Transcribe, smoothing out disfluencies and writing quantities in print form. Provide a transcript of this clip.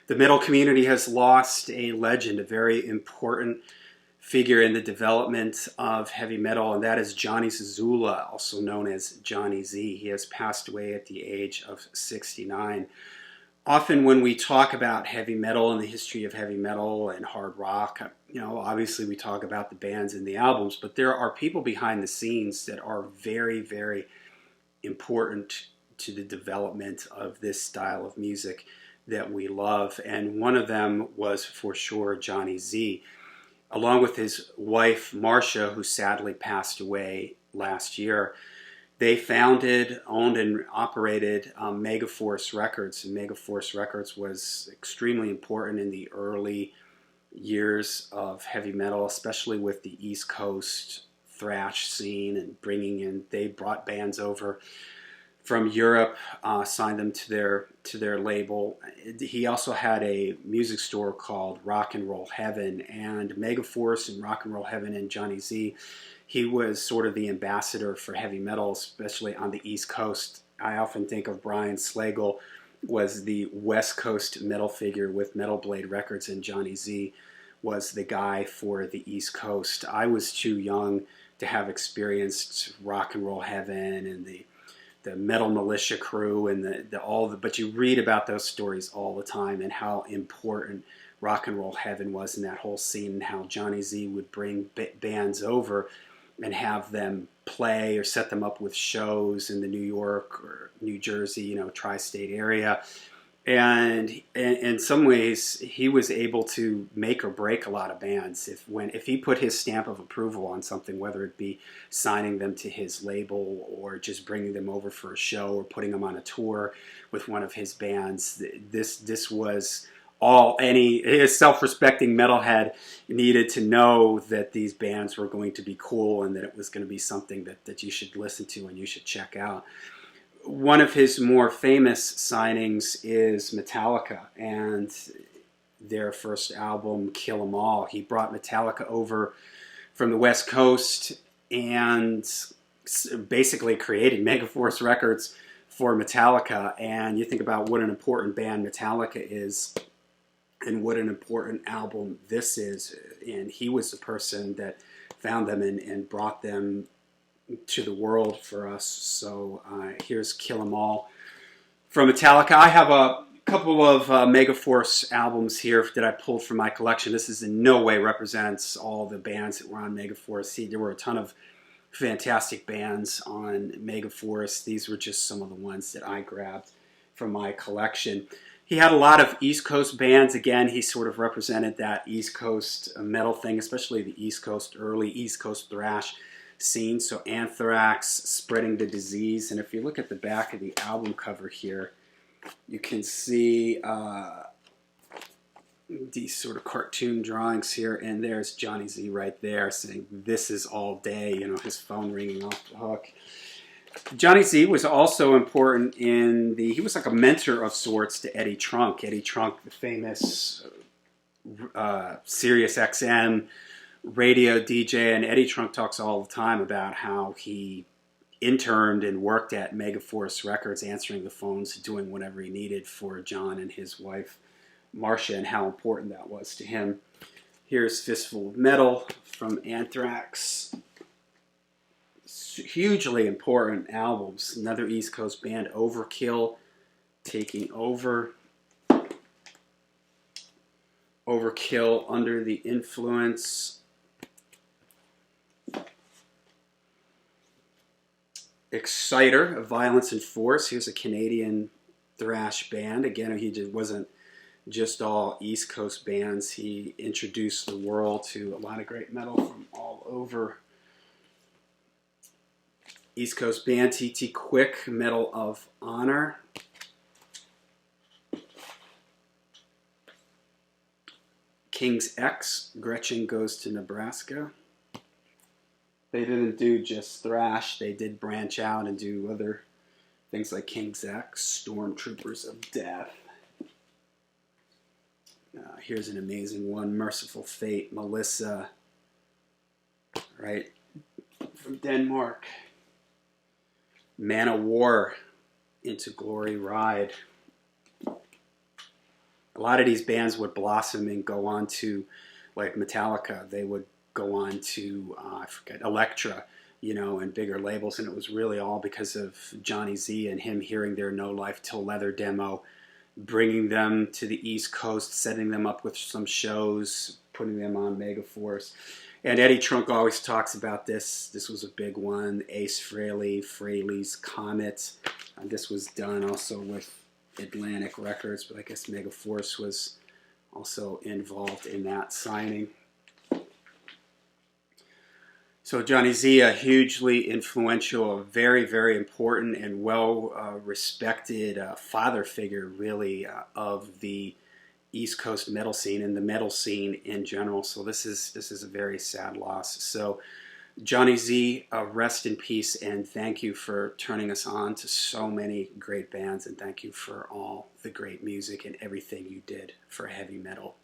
The metal community has lost a legend, a very important figure in the development of heavy metal, and that is Jonny Zazula, also known as Johnny Z. He has passed away at the age of 69. Often when we talk about heavy metal and the history of heavy metal and hard rock, obviously we talk about the bands and the albums, but there are people behind the scenes that are very, very important to the development of this style of music that we love. And one of them was for sure Johnny Z, along with his wife Marcia, who sadly passed away last year. They founded, owned, and operated Megaforce Records. And Megaforce Records was extremely important in the early years of heavy metal, especially with the East Coast thrash scene and they brought bands over from Europe, signed them to their label. He also had a music store called Rock and Roll Heaven, and Megaforce and Rock and Roll Heaven and Johnny Z, he was sort of the ambassador for heavy metal, especially on the East Coast. I often think of Brian Slagle was the West Coast metal figure with Metal Blade Records, and Johnny Z was the guy for the East Coast. I was too young to have experienced Rock and Roll Heaven and the Metal Militia crew and but you read about those stories all the time and how important Rock and Roll Heaven was in that whole scene, and how Johnny Z would bring bands over and have them play or set them up with shows in the New York or New Jersey, tri-state area. And in some ways, he was able to make or break a lot of bands. If he put his stamp of approval on something, whether it be signing them to his label or just bringing them over for a show or putting them on a tour with one of his bands, this was all any self-respecting metalhead needed to know, that these bands were going to be cool and that it was going to be something that you should listen to and you should check out. One of his more famous signings is Metallica and their first album, Kill 'Em All. He brought Metallica over from the West Coast and basically created Megaforce Records for Metallica. And you think about what an important band Metallica is and what an important album this is. And he was the person that found them and brought them to the world for us. So here's Kill 'Em All from Metallica. I have a couple of Megaforce albums here that I pulled from my collection. This is in no way represents all the bands that were on Megaforce. There were a ton of fantastic bands on Megaforce. These were just some of the ones that I grabbed from my collection. He had a lot of East Coast bands. Again, he sort of represented that East Coast metal thing, especially the early East Coast thrash scene. So Anthrax, Spreading the Disease. And if you look at the back of the album cover here, you can see these sort of cartoon drawings here. And there's Johnny Z right there saying, "This is all day," his phone ringing off the hook. Johnny Z was also important he was like a mentor of sorts to Eddie Trunk. Eddie Trunk, the famous Sirius XM radio DJ, and Eddie Trunk talks all the time about how he interned and worked at Megaforce Records, answering the phones, doing whatever he needed for John and his wife Marcia, and how important that was to him. Here's Fistful of Metal from Anthrax. Hugely important albums. Another East Coast band, Overkill, taking over. Overkill, Under the Influence. Exciter, Violence and Force. Here's a Canadian thrash band. Again, he wasn't just all East Coast bands. He introduced the world to a lot of great metal from all over. East Coast band, TT Quick, Medal of Honor. King's X, Gretchen Goes to Nebraska. They didn't do just thrash, they did branch out and do other things like King's X, Stormtroopers of Death. Here's an amazing one, Merciful Fate, Melissa, right, from Denmark. Man of War, Into Glory Ride. a lot of these bands would blossom and go on to, like Metallica, they would go on to, I forget, Elektra, and bigger labels. And it was really all because of Johnny Z and him hearing their No Life Till Leather demo, bringing them to the East Coast, setting them up with some shows, putting them on Megaforce. And Eddie Trunk always talks about this. This was a big one. Ace Frehley's Comet. This was done also with Atlantic Records, but I guess Megaforce was also involved in that signing. So Johnny Z, a hugely influential, very, very important and well-respected father figure, really, of the East Coast metal scene and the metal scene in general. So this is a very sad loss. So Johnny Z, rest in peace, and thank you for turning us on to so many great bands, and thank you for all the great music and everything you did for heavy metal.